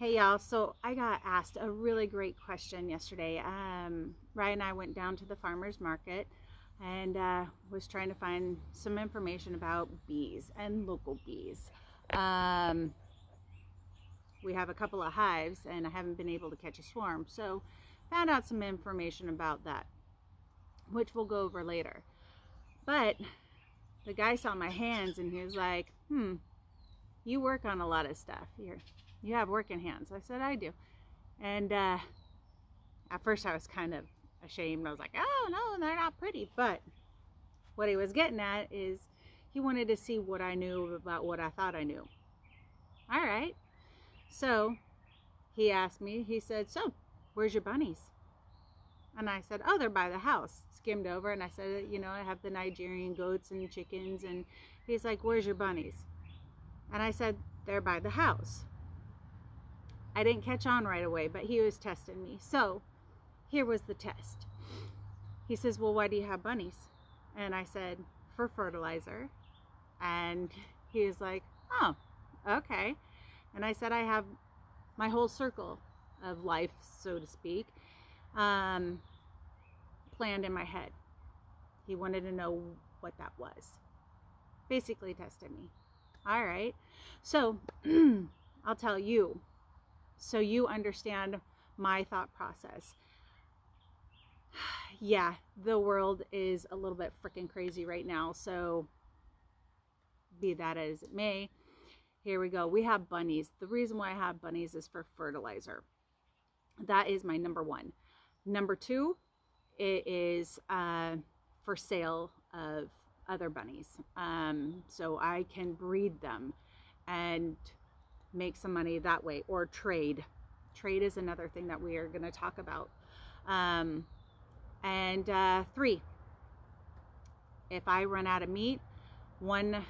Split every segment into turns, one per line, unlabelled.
Hey y'all, so I got asked a really great question yesterday. Ryan and I went down to the farmer's market and was trying to find some information about bees and local bees. We have a couple of hives and I haven't been able to catch a swarm, so found out some information about that, which we'll go over later. But the guy saw my hands and he was like, you work on a lot of stuff. You have working hands. I said, I do. And at first I was kind of ashamed. I was like, oh no, they're not pretty. But what he was getting at is he wanted to see what I knew about what I thought I knew. All right. So he asked me, he said, so where's your bunnies? And I said, oh, they're by the house. Skimmed over and I said, you know, I have the Nigerian goats and chickens. And he's like, where's your bunnies? And I said, they're by the house. I didn't catch on right away, but he was testing me. So here was the test. He says, well, why do you have bunnies? And I said, for fertilizer. And he was like, oh, okay. And I said, I have my whole circle of life, so to speak, planned in my head. He wanted to know what that was. Basically tested me. All right. So I'll tell you, so you understand my thought process. Yeah, the world is a little bit freaking crazy right now. So be that as it may, here we go. We have bunnies. The reason why I have bunnies is for fertilizer. That is my number one. Number two, it is for sale of other bunnies. So I can breed them and make some money that way, or trade. Trade is another thing that we are going to talk about. Three, if I run out of meat, one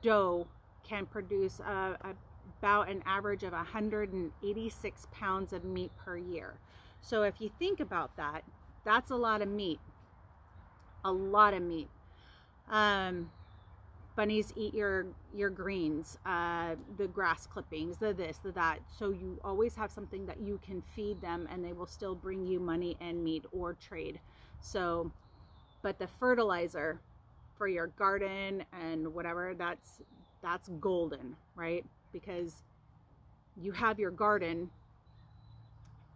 doe can produce about an average of 186 pounds of meat per year. So if you think about that, that's a lot of meat. A lot of meat. Bunnies eat your greens, the grass clippings, the this, the that. So you always have something that you can feed them and they will still bring you money and meat or trade. So, but the fertilizer for your garden and whatever, that's golden, right? Because you have your garden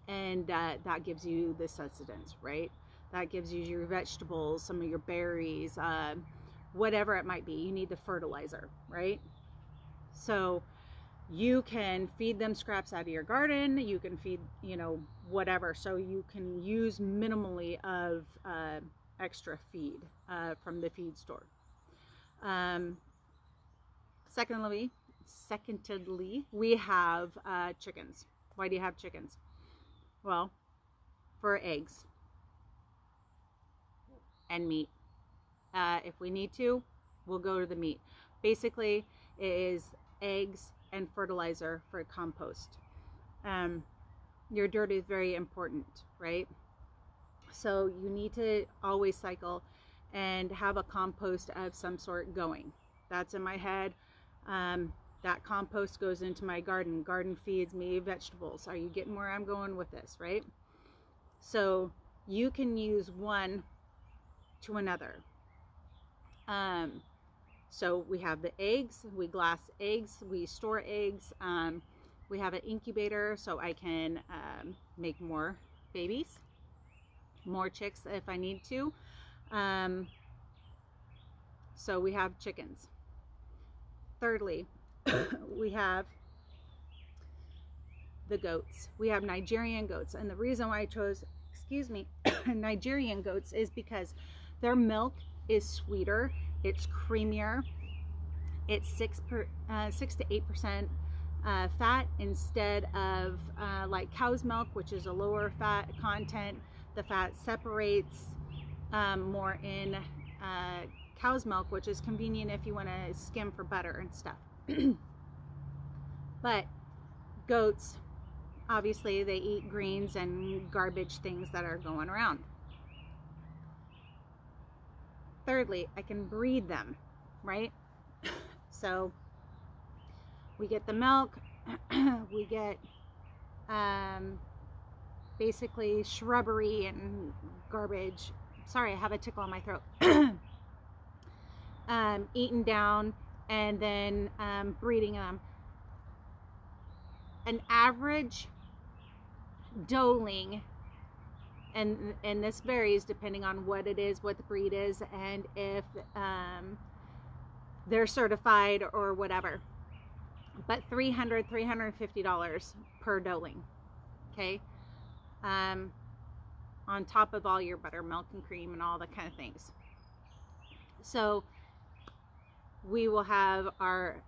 and that gives you the sustenance, right? That gives you your vegetables, some of your berries, whatever it might be. You need the fertilizer, right? So you can feed them scraps out of your garden. You can feed, you know, whatever. So you can use minimally of extra feed from the feed store. Secondly, we have chickens. Why do you have chickens? Well, for eggs and meat. If we need to, we'll go to the meat. Basically, it is eggs and fertilizer for compost. Your dirt is very important, right? So you need to always cycle and have a compost of some sort going. That's in my head. That compost goes into my garden. Garden feeds me vegetables. Are you getting where I'm going with this, right? So you can use one to another. So we have the eggs, we glass eggs, we store eggs. We have an incubator so I can make more babies, more chicks if I need to. So we have chickens. Thirdly, we have the goats. We have Nigerian goats, and the reason why I chose, Nigerian goats is because their milk is sweeter, it's creamier, it's 6 to 8% fat instead of like cow's milk, which is a lower fat content. The fat separates more in cow's milk, which is convenient if you want to skim for butter and stuff. But goats, obviously they eat greens and garbage things that are going around. Thirdly, I can breed them, right? So we get the milk, we get basically shrubbery and garbage. Sorry, I have a tickle on my throat. Eaten down, and then breeding them. An average doeling, and this varies depending on what it is, what the breed is, and if they're certified or whatever, but $300, $350 per doeling. Okay, on top of all your buttermilk and cream and all that kind of things. So we will have our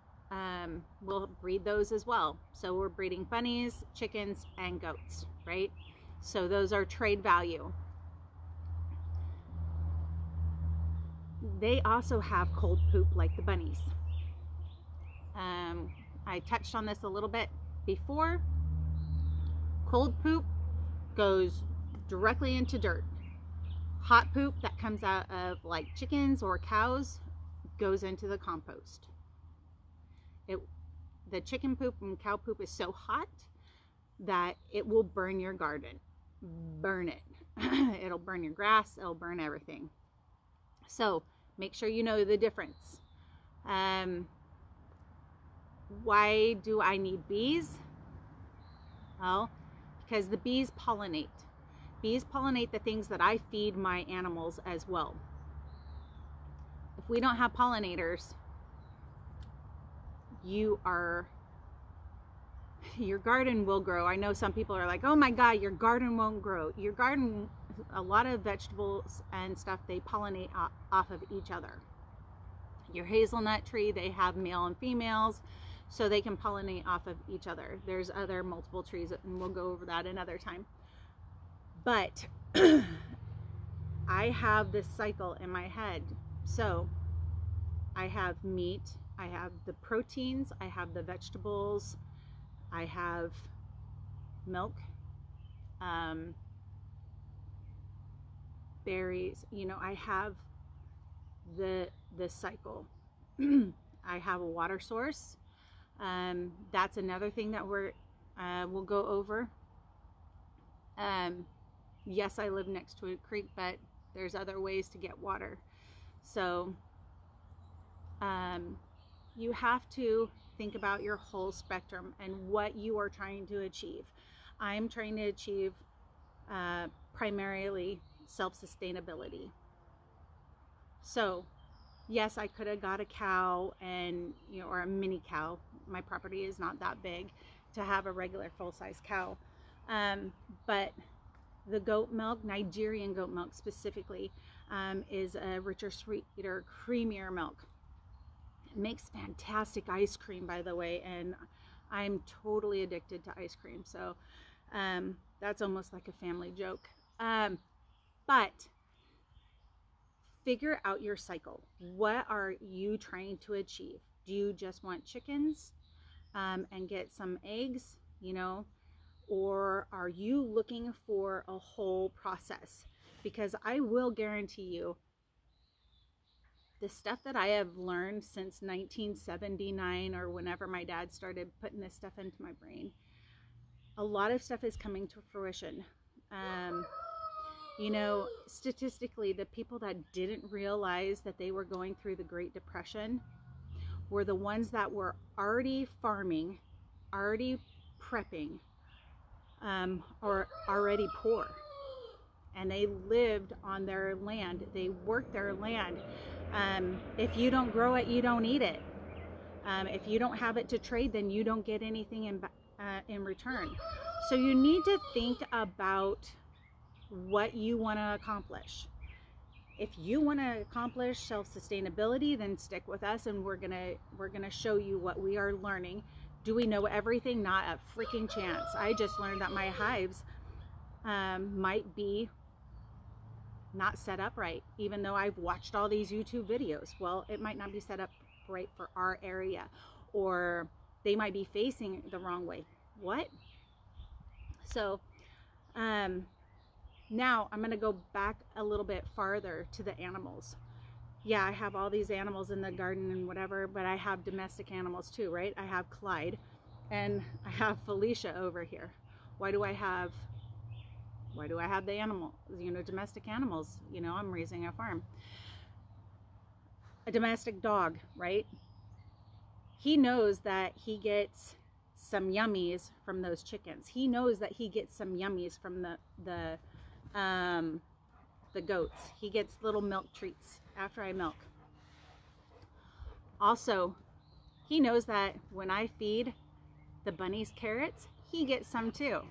we'll breed those as well. So we're breeding bunnies, chickens, and goats, right? So those are trade value. They also have cold poop like the bunnies. I touched on this a little bit before. Cold poop goes directly into dirt. Hot poop that comes out of like chickens or cows goes into the compost. The chicken poop and cow poop is so hot that it will burn your garden. Burn it. It'll burn your grass. It'll burn everything. So make sure you know the difference. Why do I need bees? Well, because the bees pollinate. Bees pollinate the things that I feed my animals as well. If we don't have pollinators, your garden will grow. I know some people are like, oh my God, your garden won't grow. Your garden, a lot of vegetables and stuff, they pollinate off of each other. Your hazelnut tree, they have male and females, so they can pollinate off of each other. There's other multiple trees, and we'll go over that another time. But I have this cycle in my head. So I have meat, I have the proteins, I have the vegetables, I have milk, berries, you know, I have the cycle. I have a water source. That's another thing that we'll go over. Yes, I live next to a creek, but there's other ways to get water. So you have to think about your whole spectrum and what you are trying to achieve. I'm trying to achieve primarily self-sustainability. So yes, I could have got a cow and, you know, or a mini cow. My property is not that big to have a regular full-size cow. But the goat milk, Nigerian goat milk specifically, is a richer, sweeter, creamier milk. It makes fantastic ice cream, by the way, and I'm totally addicted to ice cream. So that's almost like a family joke. But figure out your cycle. What are you trying to achieve? Do you just want chickens and get some eggs, you know? Or are you looking for a whole process? Because I will guarantee you, the stuff that I have learned since 1979 or whenever my dad started putting this stuff into my brain, a lot of stuff is coming to fruition. You know, statistically, the people that didn't realize that they were going through the Great Depression were the ones that were already farming, already prepping, or already poor. And they lived on their land. They worked their land. If you don't grow it, you don't eat it. If you don't have it to trade, then you don't get anything in return. So you need to think about what you want to accomplish. If you want to accomplish self-sustainability, then stick with us, and we're gonna show you what we are learning. Do we know everything? Not a freaking chance. I just learned that my hives might be not set up right, even though I've watched all these YouTube videos. Well, it might not be set up right for our area, or they might be facing the wrong way. What? So now I'm going to go back a little bit farther to the animals. Yeah, I have all these animals in the garden and whatever, but I have domestic animals too, right? I have Clyde and I have Felicia over here. Why do I have the animal, you know, domestic animals? You know, I'm raising a farm. A domestic dog, right? He knows that he gets some yummies from those chickens. He knows that he gets some yummies from the goats. He gets little milk treats after I milk. Also, he knows that when I feed the bunnies carrots, he gets some too.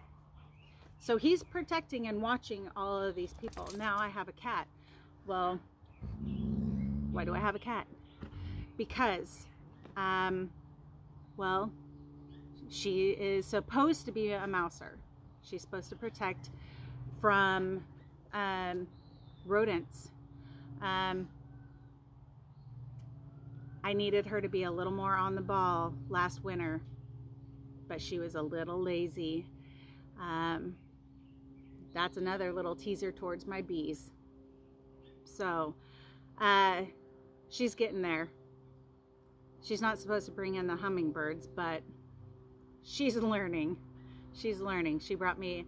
So he's protecting and watching all of these people. Now I have a cat. Well, why do I have a cat? Because, well, she is supposed to be a mouser. She's supposed to protect from rodents. I needed her to be a little more on the ball last winter, but she was a little lazy. That's another little teaser towards my bees. So she's getting there. She's not supposed to bring in the hummingbirds, but she's learning. She's learning. She brought me,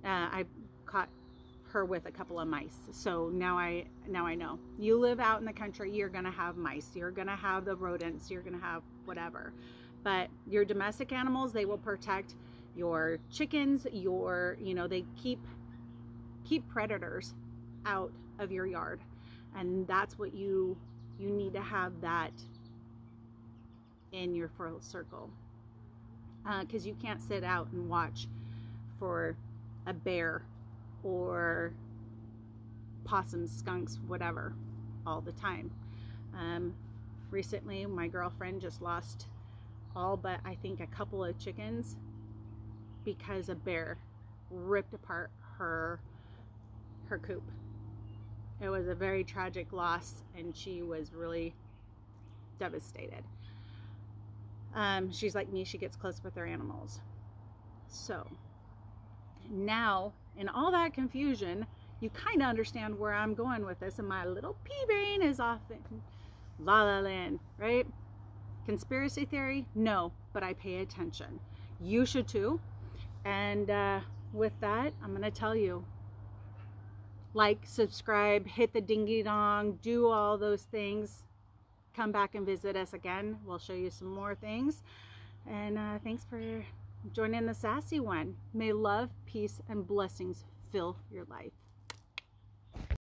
I caught her with a couple of mice. So now I know. You live out in the country, you're gonna have mice, you're gonna have the rodents, you're gonna have whatever. But your domestic animals, they will protect your chickens, your, you know, they keep predators out of your yard. And that's what you need to have that in your full circle. Because you can't sit out and watch for a bear or possums, skunks, whatever, all the time. Recently, my girlfriend just lost all but I think a couple of chickens because a bear ripped apart her coop. It was a very tragic loss, and she was really devastated. She's like me, she gets close with her animals. So now, in all that confusion, you kind of understand where I'm going with this, and my little pea brain is off in la la land, right? Conspiracy theory? No, but I pay attention. You should too. And with that, I'm going to tell you, like, subscribe, hit the dingy dong, do all those things. Come back and visit us again. We'll show you some more things. And thanks for joining the Sassy one. May love, peace, and blessings fill your life.